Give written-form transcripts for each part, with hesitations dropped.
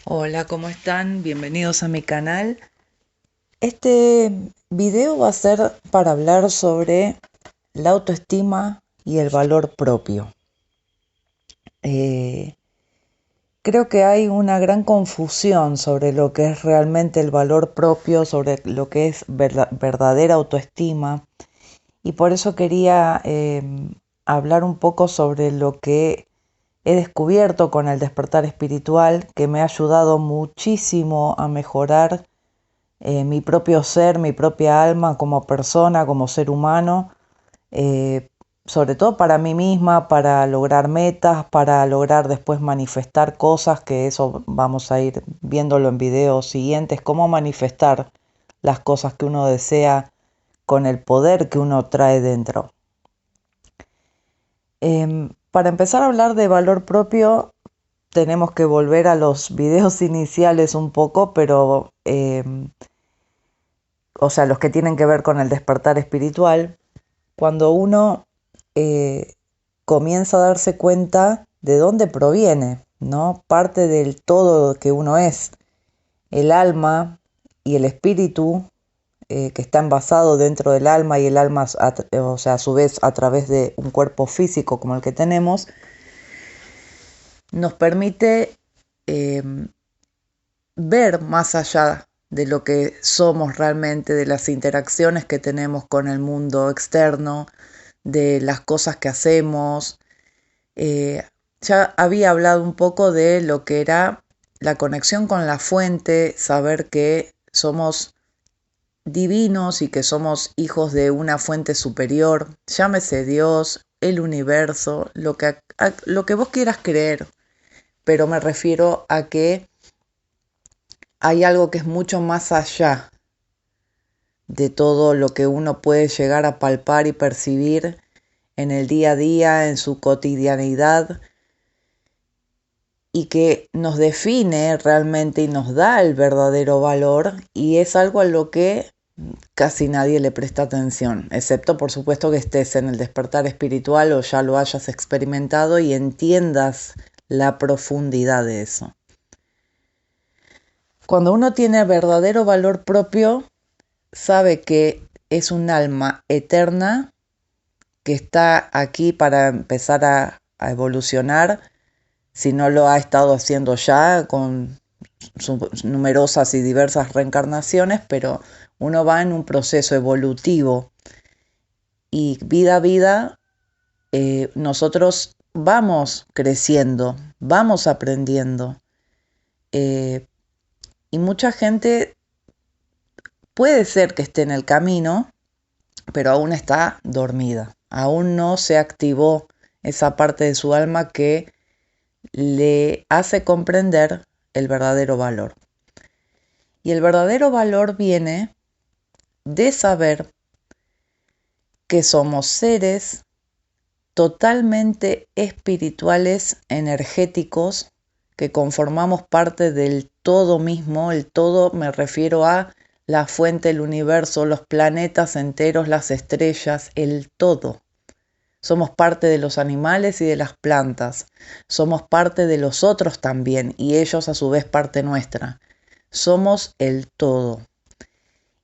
Hola, ¿cómo están? Bienvenidos a mi canal. Este video va a ser para hablar sobre la autoestima y el valor propio. Eh, Creo que hay una gran confusión sobre lo que es realmente el valor propio, sobre lo que es verdadera autoestima, y por eso quería hablar un poco sobre lo que he descubierto con el despertar espiritual, que me ha ayudado muchísimo a mejorar mi propio ser, mi propia alma como persona, como ser humano, eh, sobre todo para mí misma, para lograr metas, para lograr después manifestar cosas, que eso vamos a ir viéndolo en videos siguientes, cómo manifestar las cosas que uno desea con el poder que uno trae dentro. Para empezar a hablar de valor propio, tenemos que volver a los videos iniciales un poco, pero o sea, los que tienen que ver con el despertar espiritual, cuando uno eh, comienza a darse cuenta de dónde proviene, ¿no? Parte del todo que uno es, el alma y el espíritu, que está envasado dentro del alma, y el alma, o sea, a su vez a través de un cuerpo físico como el que tenemos, nos permite eh, ver más allá de lo que somos realmente, de las interacciones que tenemos con el mundo externo, de las cosas que hacemos. Eh, ya había hablado un poco de lo que era la conexión con la fuente, saber que somos divinos y que somos hijos de una fuente superior, llámese Dios, el universo, lo que vos quieras creer, pero me refiero a que hay algo que es mucho más allá de todo lo que uno puede llegar a palpar y percibir en el día a día, en su cotidianidad, y que nos define realmente y nos da el verdadero valor, y es algo a lo que casi nadie le presta atención, excepto por supuesto que estés en el despertar espiritual o ya lo hayas experimentado y entiendas la profundidad de eso. Cuando uno tiene verdadero valor propio, sabe que es un alma eterna que está aquí para empezar a evolucionar, si no lo ha estado haciendo ya con sus numerosas y diversas reencarnaciones, pero uno va en un proceso evolutivo y vida a vida nosotros vamos creciendo, vamos aprendiendo, eh, y mucha gente puede ser que esté en el camino, pero aún está dormida, aún no se activó esa parte de su alma que le hace comprender el verdadero valor. Y el verdadero valor viene de saber que somos seres totalmente espirituales, energéticos, que conformamos parte del todo mismo. El todo me refiero a la fuente, el universo, los planetas enteros, las estrellas, el todo. Somos parte de los animales y de las plantas. Somos parte de los otros también, y ellos a su vez parte nuestra. Somos el todo.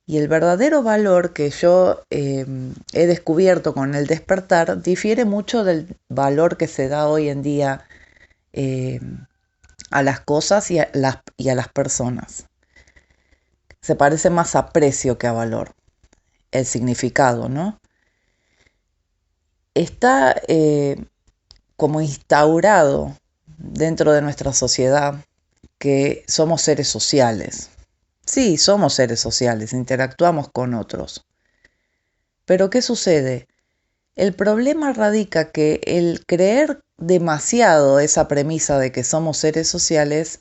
Y el verdadero valor que yo he descubierto con el despertar difiere mucho del valor que se da hoy en día eh, a las cosas y a las personas. Se parece más a precio que a valor, el significado, ¿no? Está como instaurado dentro de nuestra sociedad que somos seres sociales. Sí, somos seres sociales, interactuamos con otros. Pero ¿qué sucede? El problema radica que el creer demasiado esa premisa de que somos seres sociales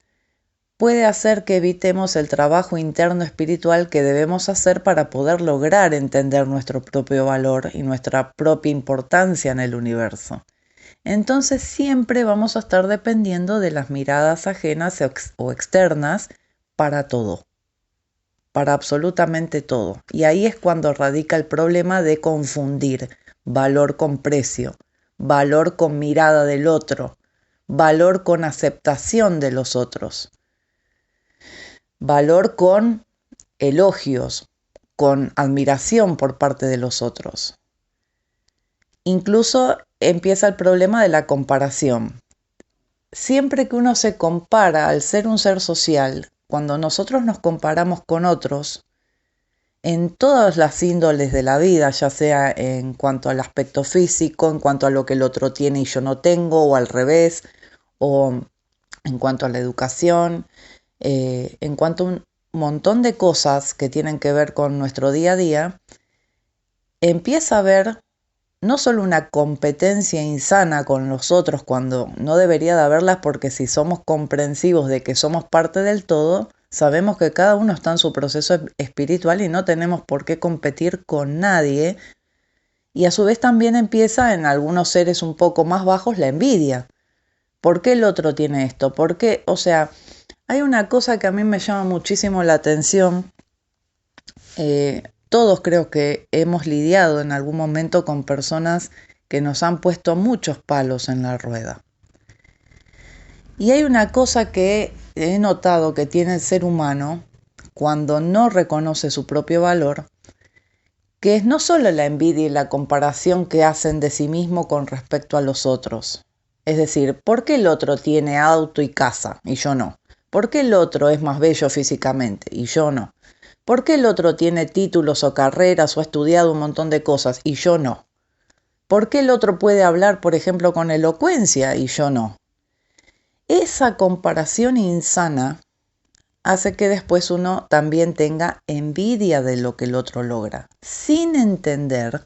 puede hacer que evitemos el trabajo interno espiritual que debemos hacer para poder lograr entender nuestro propio valor y nuestra propia importancia en el universo. Entonces siempre vamos a estar dependiendo de las miradas ajenas o externas para todo, para absolutamente todo. Y ahí es cuando radica el problema de confundir valor con precio, valor con mirada del otro, valor con aceptación de los otros. valor con elogios, con admiración por parte de los otros. Incluso empieza el problema de la comparación. Siempre que uno se compara, al ser un ser social, cuando nosotros nos comparamos con otros, en todas las índoles de la vida, ya sea en cuanto al aspecto físico, en cuanto a lo que el otro tiene y yo no tengo, o al revés, o en cuanto a la educación, en cuanto a un montón de cosas que tienen que ver con nuestro día a día, empieza a haber no solo una competencia insana con los otros cuando no debería de haberlas, porque si somos comprensivos de que somos parte del todo, sabemos que cada uno está en su proceso espiritual y no tenemos por qué competir con nadie. Y a su vez también empieza en algunos seres un poco más bajos la envidia. ¿Por qué el otro tiene esto? ¿Por qué? O sea, hay una cosa que a mí me llama muchísimo la atención. Todos creo que hemos lidiado en algún momento con personas que nos han puesto muchos palos en la rueda. Y hay una cosa que he notado que tiene el ser humano cuando no reconoce su propio valor, que es no solo la envidia y la comparación que hacen de sí mismo con respecto a los otros. Es decir, ¿por qué el otro tiene auto y casa y yo no? ¿Por qué el otro es más bello físicamente y yo no? ¿Por qué el otro tiene títulos o carreras o ha estudiado un montón de cosas y yo no? ¿Por qué el otro puede hablar, por ejemplo, con elocuencia y yo no? Esa comparación insana hace que después uno también tenga envidia de lo que el otro logra, sin entender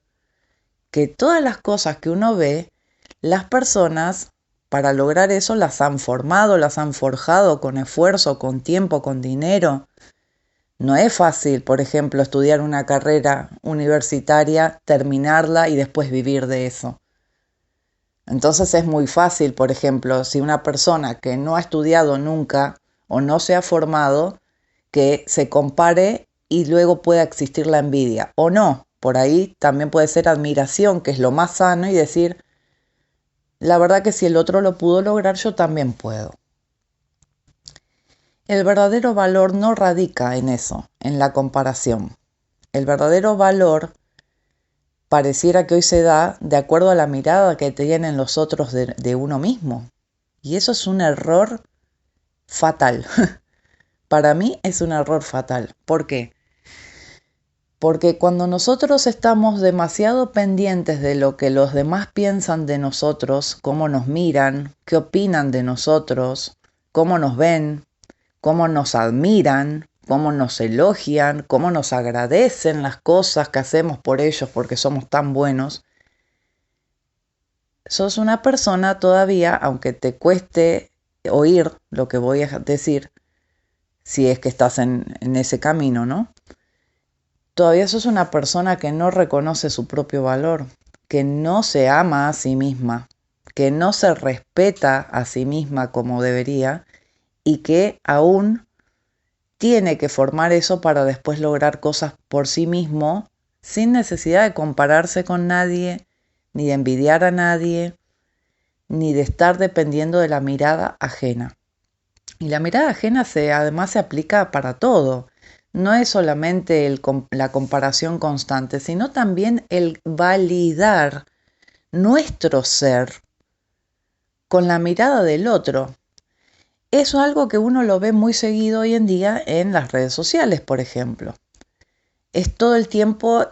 que todas las cosas que uno ve, las personas para lograr eso las han formado, las han forjado con esfuerzo, con tiempo, con dinero. No es fácil, por ejemplo, estudiar una carrera universitaria, terminarla y después vivir de eso. Entonces es muy fácil, por ejemplo, si una persona que no ha estudiado nunca o no se ha formado, que se compare y luego pueda existir la envidia. O no, por ahí también puede ser admiración, que es lo más sano, y decir, la verdad que si el otro lo pudo lograr, yo también puedo. El verdadero valor no radica en eso, en la comparación. El verdadero valor pareciera que hoy se da de acuerdo a la mirada que tienen los otros de uno mismo. Y eso es un error fatal. Para mí es un error fatal. ¿Por qué? Porque cuando nosotros estamos demasiado pendientes de lo que los demás piensan de nosotros, cómo nos miran, qué opinan de nosotros, cómo nos ven, cómo nos admiran, cómo nos elogian, cómo nos agradecen las cosas que hacemos por ellos porque somos tan buenos, sos una persona todavía, aunque te cueste oír lo que voy a decir, si es que estás en ese camino, ¿no? Todavía sos una persona que no reconoce su propio valor, que no se ama a sí misma, que no se respeta a sí misma como debería y que aún tiene que formar eso para después lograr cosas por sí mismo sin necesidad de compararse con nadie, ni de envidiar a nadie, ni de estar dependiendo de la mirada ajena. Y la mirada ajena además se aplica para todo. No es solamente la comparación constante, sino también el validar nuestro ser con la mirada del otro. Eso es algo que uno lo ve muy seguido hoy en día en las redes sociales, por ejemplo. Es todo el tiempo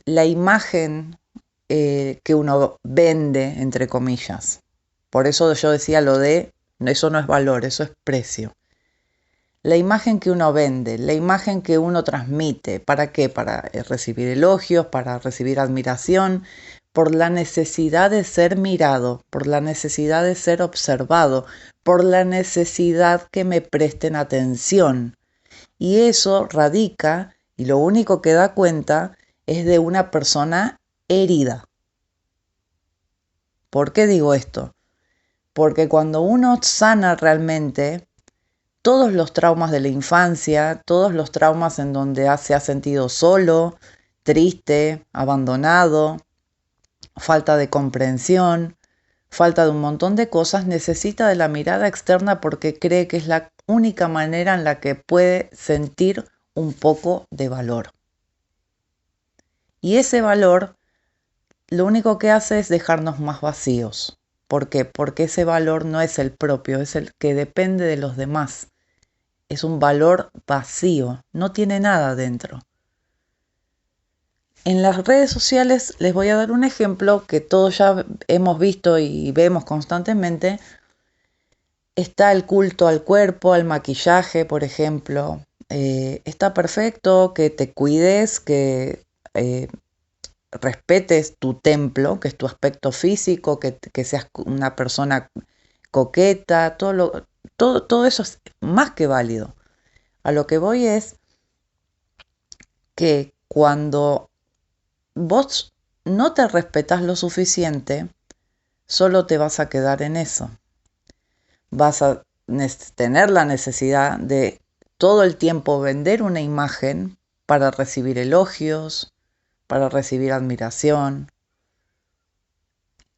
la imagen que uno vende, entre comillas. Por eso yo decía lo de, eso no es valor, eso es precio. La imagen que uno vende, la imagen que uno transmite, ¿para qué? Para recibir elogios, para recibir admiración, por la necesidad de ser mirado, por la necesidad de ser observado, por la necesidad que me presten atención. Y eso radica, y lo único que da cuenta, es de una persona herida. ¿Por qué digo esto? Porque cuando uno sana realmente, todos los traumas de la infancia, todos los traumas en donde se ha sentido solo, triste, abandonado, falta de comprensión, falta de un montón de cosas, necesita de la mirada externa porque cree que es la única manera en la que puede sentir un poco de valor. Y ese valor lo único que hace es dejarnos más vacíos. ¿Por qué? Porque ese valor no es el propio, es el que depende de los demás. Es un valor vacío, no tiene nada dentro. En las redes sociales les voy a dar un ejemplo que todos ya hemos visto y vemos constantemente. Está el culto al cuerpo, al maquillaje, por ejemplo. Está perfecto que te cuides, que respetes tu templo, que es tu aspecto físico, que seas una persona coqueta, todo eso es más que válido. A lo que voy es que cuando vos no te respetas lo suficiente, solo te vas a quedar en eso. Vas a tener la necesidad de todo el tiempo vender una imagen para recibir elogios, para recibir admiración.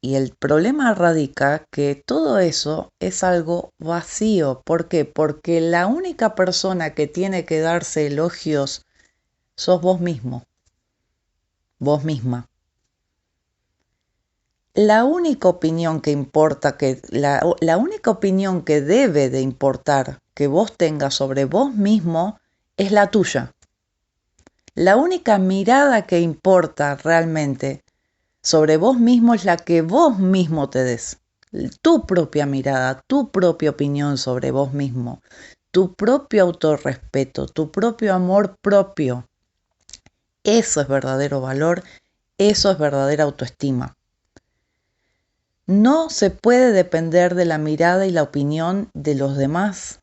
Y el problema radica que todo eso es algo vacío. ¿Por qué? Porque la única persona que tiene que darse elogios sos vos mismo, vos misma. La única opinión que importa, la única opinión que debe de importar que vos tengas sobre vos mismo es la tuya. La única mirada que importa realmente sobre vos mismo es la que vos mismo te des. Tu propia mirada, tu propia opinión sobre vos mismo, tu propio autorrespeto, tu propio amor propio. Eso es verdadero valor, eso es verdadera autoestima. No se puede depender de la mirada y la opinión de los demás.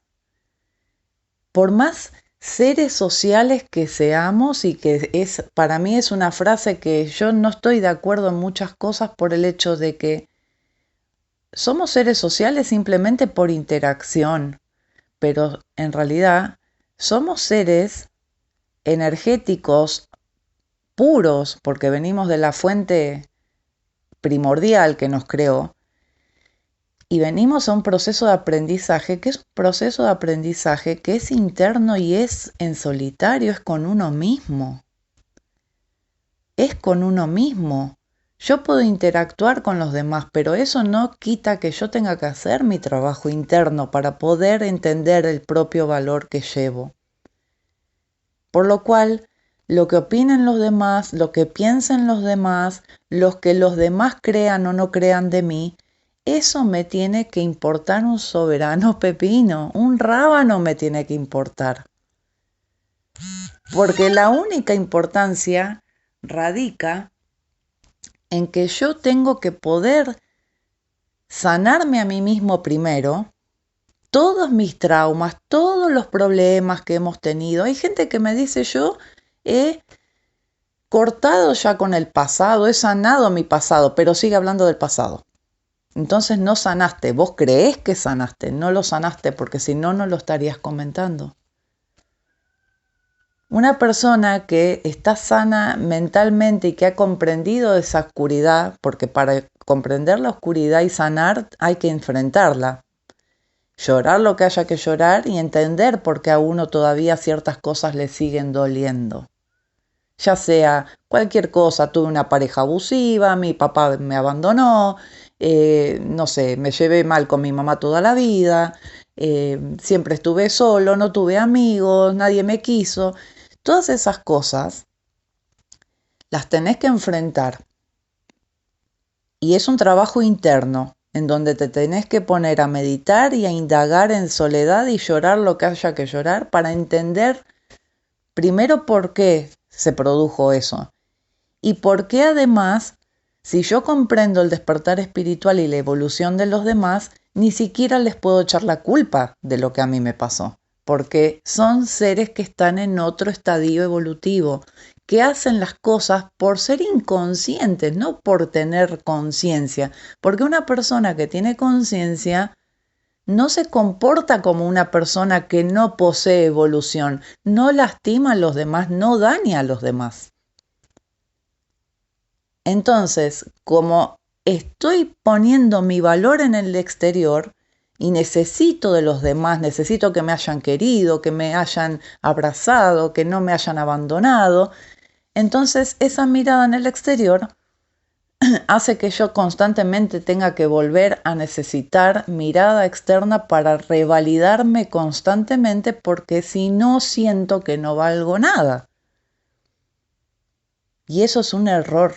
Por más seres sociales que seamos, y que para mí es una frase que yo no estoy de acuerdo en muchas cosas por el hecho de que somos seres sociales simplemente por interacción, pero en realidad somos seres energéticos puros porque venimos de la fuente primordial que nos creó. Y venimos a un proceso de aprendizaje que es un proceso de aprendizaje que es interno y es en solitario, es con uno mismo. Es con uno mismo. Yo puedo interactuar con los demás, pero eso no quita que yo tenga que hacer mi trabajo interno para poder entender el propio valor que llevo. Por lo cual, lo que opinen los demás, lo que piensen los demás, los que los demás crean o no crean de mí, eso me tiene que importar un soberano pepino, un rábano me tiene que importar. Porque la única importancia radica en que yo tengo que poder sanarme a mí mismo primero, todos mis traumas, todos los problemas que hemos tenido. Hay gente que me dice, yo he cortado ya con el pasado, he sanado mi pasado, pero sigue hablando del pasado. Entonces no sanaste, vos creés que sanaste, no lo sanaste porque si no, no lo estarías comentando. Una persona que está sana mentalmente y que ha comprendido esa oscuridad, porque para comprender la oscuridad y sanar hay que enfrentarla, llorar lo que haya que llorar y entender por qué a uno todavía ciertas cosas le siguen doliendo. Ya sea cualquier cosa, tuve una pareja abusiva, mi papá me abandonó, no sé, me llevé mal con mi mamá toda la vida, siempre estuve solo, no tuve amigos, nadie me quiso. Todas esas cosas las tenés que enfrentar. Y es un trabajo interno, en donde te tenés que poner a meditar y a indagar en soledad y llorar lo que haya que llorar para entender primero por qué se produjo eso. Y por qué además, si yo comprendo el despertar espiritual y la evolución de los demás, ni siquiera les puedo echar la culpa de lo que a mí me pasó. Porque son seres que están en otro estadio evolutivo, que hacen las cosas por ser inconscientes, no por tener conciencia. Porque una persona que tiene conciencia no se comporta como una persona que no posee evolución, no lastima a los demás, no daña a los demás. Entonces, como estoy poniendo mi valor en el exterior y necesito de los demás, necesito que me hayan querido, que me hayan abrazado, que no me hayan abandonado. Entonces esa mirada en el exterior hace que yo constantemente tenga que volver a necesitar mirada externa para revalidarme constantemente, porque si no siento que no valgo nada. Y eso es un error.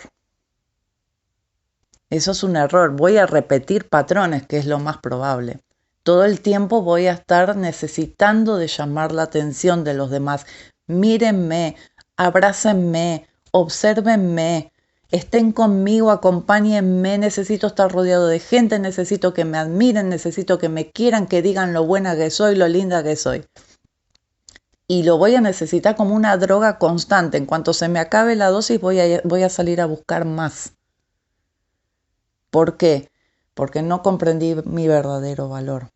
Eso es un error. Voy a repetir patrones, que es lo más probable. Todo el tiempo voy a estar necesitando de llamar la atención de los demás. Mírenme, abrácenme, obsérvenme, estén conmigo, acompáñenme, necesito estar rodeado de gente, necesito que me admiren, necesito que me quieran, que digan lo buena que soy, lo linda que soy. Y lo voy a necesitar como una droga constante. En cuanto se me acabe la dosis, voy a salir a buscar más. ¿Por qué? Porque no comprendí mi verdadero valor.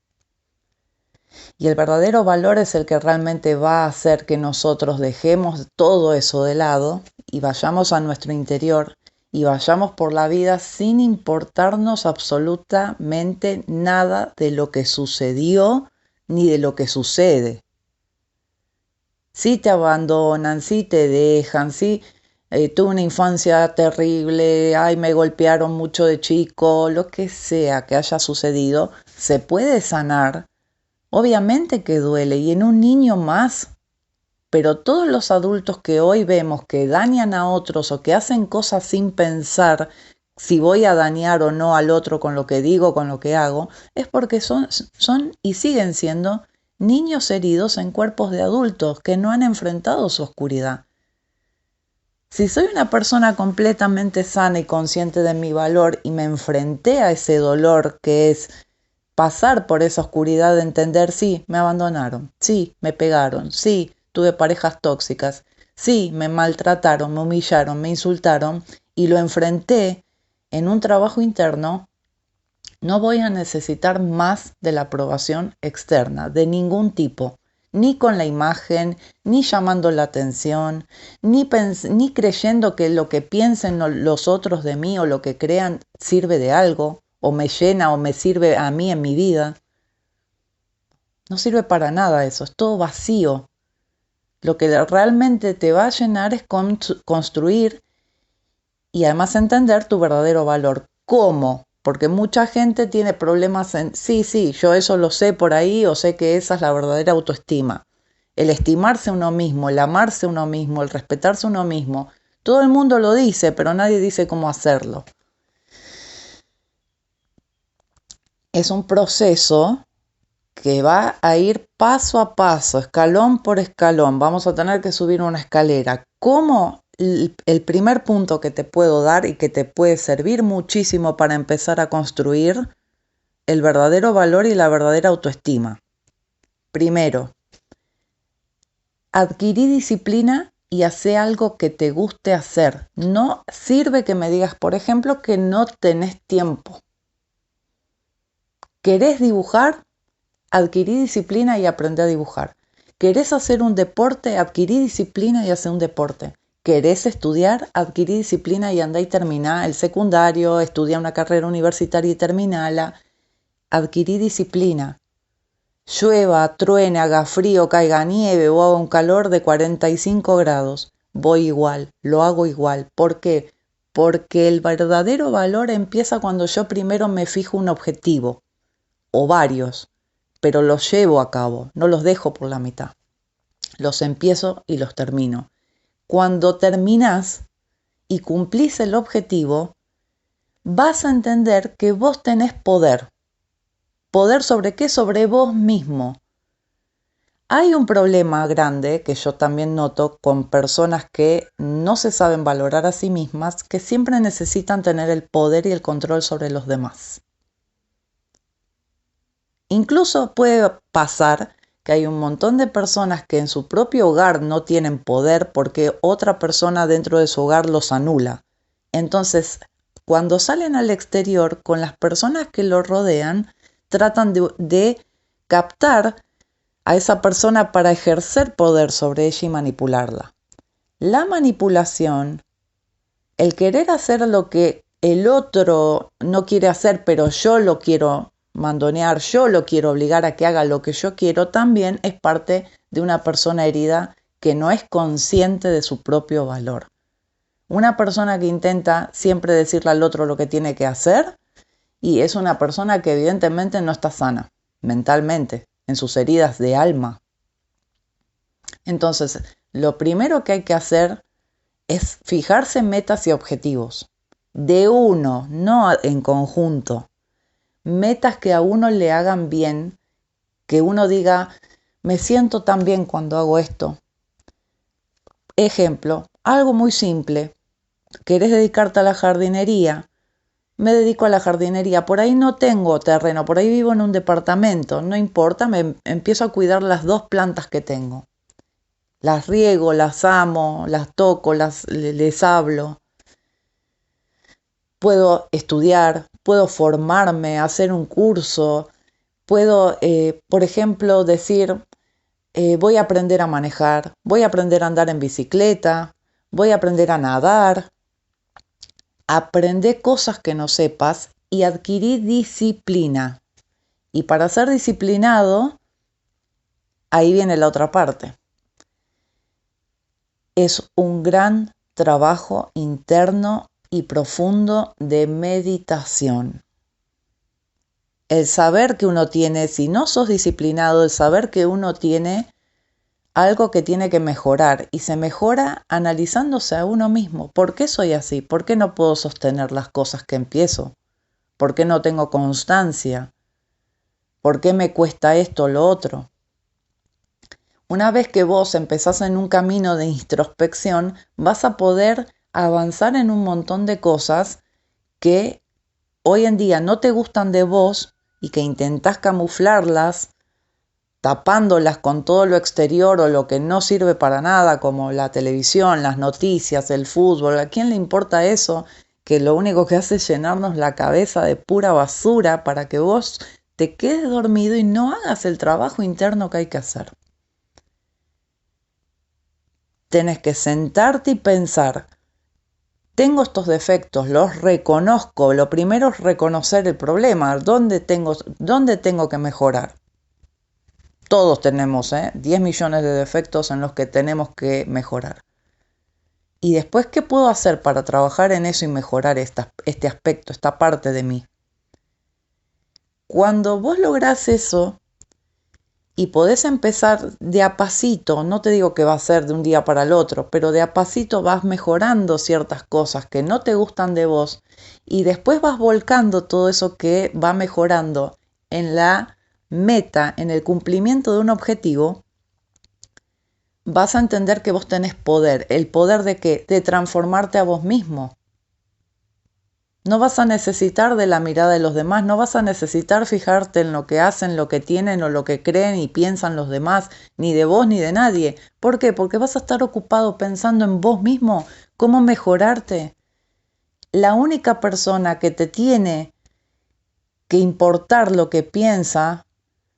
Y el verdadero valor es el que realmente va a hacer que nosotros dejemos todo eso de lado y vayamos a nuestro interior y vayamos por la vida sin importarnos absolutamente nada de lo que sucedió ni de lo que sucede. Si te abandonan, si te dejan, si tuve una infancia terrible, ay, me golpearon mucho de chico, lo que sea que haya sucedido, se puede sanar. Obviamente que duele, y en un niño más, pero todos los adultos que hoy vemos que dañan a otros o que hacen cosas sin pensar si voy a dañar o no al otro con lo que digo, con lo que hago, es porque son y siguen siendo niños heridos en cuerpos de adultos que no han enfrentado su oscuridad. Si soy una persona completamente sana y consciente de mi valor y me enfrenté a ese dolor que es pasar por esa oscuridad de entender, sí, me abandonaron, sí, me pegaron, sí, tuve parejas tóxicas, sí, me maltrataron, me humillaron, me insultaron y lo enfrenté en un trabajo interno, no voy a necesitar más de la aprobación externa, de ningún tipo, ni con la imagen, ni llamando la atención, ni creyendo que lo que piensen los otros de mí o lo que crean sirve de algo, o me llena o me sirve a mí en mi vida. No sirve para nada eso, es todo vacío. Lo que realmente te va a llenar es construir y además entender tu verdadero valor. ¿Cómo? Porque mucha gente tiene problemas en, sí, yo eso lo sé por ahí o sé que esa es la verdadera autoestima. El estimarse uno mismo, el amarse uno mismo, el respetarse uno mismo. Todo el mundo lo dice, pero nadie dice cómo hacerlo. Es un proceso que va a ir paso a paso, escalón por escalón. Vamos a tener que subir una escalera. ¿Cómo? El primer punto que te puedo dar y que te puede servir muchísimo para empezar a construir el verdadero valor y la verdadera autoestima. Primero, adquirí disciplina y hace algo que te guste hacer. No sirve que me digas, por ejemplo, que no tenés tiempo. ¿Querés dibujar? Adquirí disciplina y aprendí a dibujar. ¿Querés hacer un deporte? Adquirí disciplina y hacer un deporte. ¿Querés estudiar? Adquirí disciplina y andá y terminá el secundario, estudia una carrera universitaria y terminala. Adquirí disciplina. Llueva, truene, haga frío, caiga nieve o haga un calor de 45 grados. Voy igual, lo hago igual. ¿Por qué? Porque el verdadero valor empieza cuando yo primero me fijo un objetivo, o varios, pero los llevo a cabo, no los dejo por la mitad. Los empiezo y los termino. Cuando terminás y cumplís el objetivo, vas a entender que vos tenés poder. ¿Poder sobre qué? Sobre vos mismo. Hay un problema grande que yo también noto con personas que no se saben valorar a sí mismas, que siempre necesitan tener el poder y el control sobre los demás. Incluso puede pasar que hay un montón de personas que en su propio hogar no tienen poder porque otra persona dentro de su hogar los anula. Entonces, cuando salen al exterior con las personas que los rodean, tratan de captar a esa persona para ejercer poder sobre ella y manipularla. La manipulación, el querer hacer lo que el otro no quiere hacer, pero yo lo quiero mandonear, yo lo quiero obligar a que haga lo que yo quiero, también es parte de una persona herida que no es consciente de su propio valor. Una persona que intenta siempre decirle al otro lo que tiene que hacer y es una persona que evidentemente no está sana mentalmente, en sus heridas de alma. Entonces, lo primero que hay que hacer es fijarse metas y objetivos. De uno, no en conjunto. Metas que a uno le hagan bien, que uno diga, me siento tan bien cuando hago esto. Ejemplo, algo muy simple. ¿Querés dedicarte a la jardinería? Me dedico a la jardinería. Por ahí no tengo terreno, por ahí vivo en un departamento. No importa, me empiezo a cuidar las 2 plantas que tengo. Las riego, las amo, las toco, les hablo. Puedo estudiar, puedo formarme, hacer un curso. Puedo, por ejemplo, decir, voy a aprender a manejar, voy a aprender a andar en bicicleta, voy a aprender a nadar. Aprende cosas que no sepas y adquirí disciplina. Y para ser disciplinado, ahí viene la otra parte. Es un gran trabajo interno y profundo de meditación. El saber que uno tiene, si no sos disciplinado, el saber que uno tiene algo que tiene que mejorar y se mejora analizándose a uno mismo. ¿Por qué soy así? ¿Por qué no puedo sostener las cosas que empiezo? ¿Por qué no tengo constancia? ¿Por qué me cuesta esto o lo otro? Una vez que vos empezás en un camino de introspección, vas a poder avanzar en un montón de cosas que hoy en día no te gustan de vos y que intentás camuflarlas, tapándolas con todo lo exterior o lo que no sirve para nada, como la televisión, las noticias, el fútbol. ¿A quién le importa eso? Que lo único que hace es llenarnos la cabeza de pura basura para que vos te quedes dormido y no hagas el trabajo interno que hay que hacer. Tenés que sentarte y pensar, tengo estos defectos, los reconozco. Lo primero es reconocer el problema, dónde tengo que mejorar. Todos tenemos 10 millones de defectos en los que tenemos que mejorar. Y después, ¿qué puedo hacer para trabajar en eso y mejorar este aspecto, esta parte de mí? Cuando vos lográs eso y podés empezar de a pasito, no te digo que va a ser de un día para el otro, pero de a pasito vas mejorando ciertas cosas que no te gustan de vos y después vas volcando todo eso que va mejorando en la meta, en el cumplimiento de un objetivo, vas a entender que vos tenés poder. ¿El poder de qué? De transformarte a vos mismo. No vas a necesitar de la mirada de los demás, no vas a necesitar fijarte en lo que hacen, lo que tienen o lo que creen y piensan los demás, ni de vos ni de nadie. ¿Por qué? Porque vas a estar ocupado pensando en vos mismo, cómo mejorarte. La única persona que te tiene que importar lo que piensa,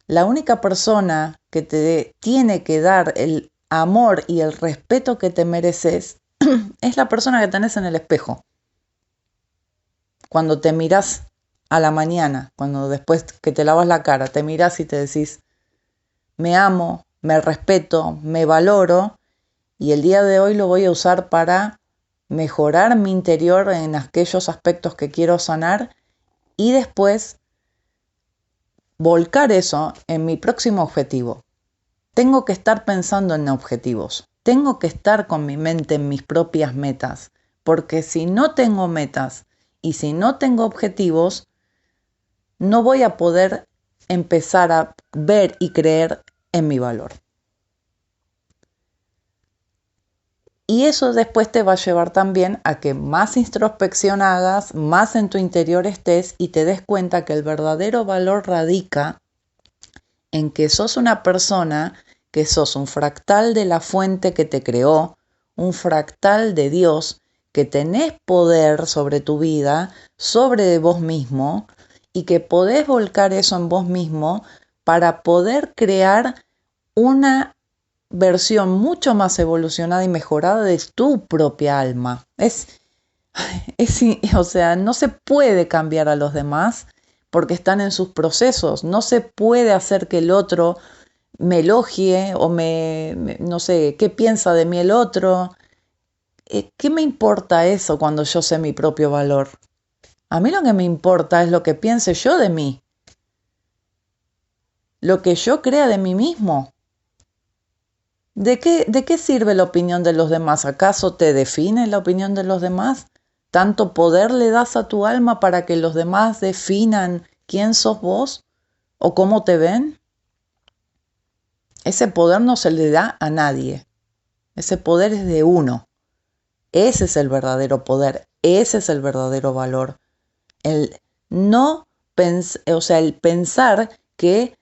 la única persona que te tiene que dar el amor y el respeto que te mereces, es la persona que tenés en el espejo. Cuando te mirás a la mañana, cuando después que te lavas la cara, te mirás y te decís, me amo, me respeto, me valoro, y el día de hoy lo voy a usar para mejorar mi interior en aquellos aspectos que quiero sanar y después volcar eso en mi próximo objetivo. Tengo que estar pensando en objetivos, tengo que estar con mi mente en mis propias metas, porque si no tengo metas y si no tengo objetivos, no voy a poder empezar a ver y creer en mi valor. Y eso después te va a llevar también a que más introspección hagas, más en tu interior estés y te des cuenta que el verdadero valor radica en que sos una persona, que sos un fractal de la fuente que te creó, un fractal de Dios, que tenés poder sobre tu vida, sobre vos mismo, y que podés volcar eso en vos mismo para poder crear una versión mucho más evolucionada y mejorada de tu propia alma. O sea, no se puede cambiar a los demás porque están en sus procesos. No se puede hacer que el otro me elogie o no sé, qué piensa de mí el otro. ¿Qué me importa eso cuando yo sé mi propio valor? A mí lo que me importa es lo que piense yo de mí, lo que yo crea de mí mismo. De qué sirve la opinión de los demás? ¿Acaso te define la opinión de los demás? ¿Tanto poder le das a tu alma para que los demás definan quién sos vos o cómo te ven? Ese poder no se le da a nadie. Ese poder es de uno. Ese es el verdadero poder. Ese es el verdadero valor. El no o sea, el pensar que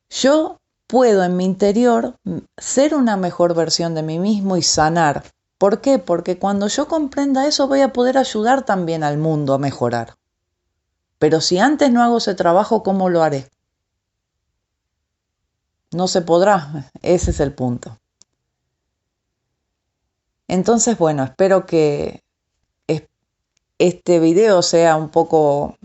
yo puedo en mi interior ser una mejor versión de mí mismo y sanar. ¿Por qué? Porque cuando yo comprenda eso voy a poder ayudar también al mundo a mejorar. Pero si antes no hago ese trabajo, ¿cómo lo haré? No se podrá. Ese es el punto. Entonces, bueno, espero que este video sea un poco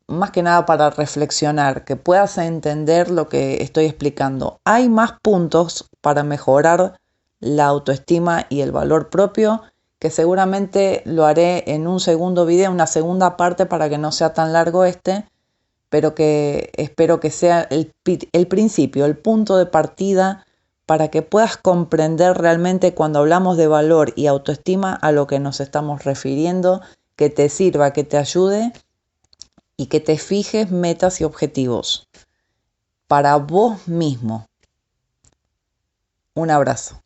más que nada para reflexionar, que puedas entender lo que estoy explicando. Hay más puntos para mejorar la autoestima y el valor propio, que seguramente lo haré en un segundo video, una segunda parte para que no sea tan largo pero que espero que sea el principio, el punto de partida para que puedas comprender realmente cuando hablamos de valor y autoestima a lo que nos estamos refiriendo, que te sirva, que te ayude y que te fijes metas y objetivos para vos mismo. Un abrazo.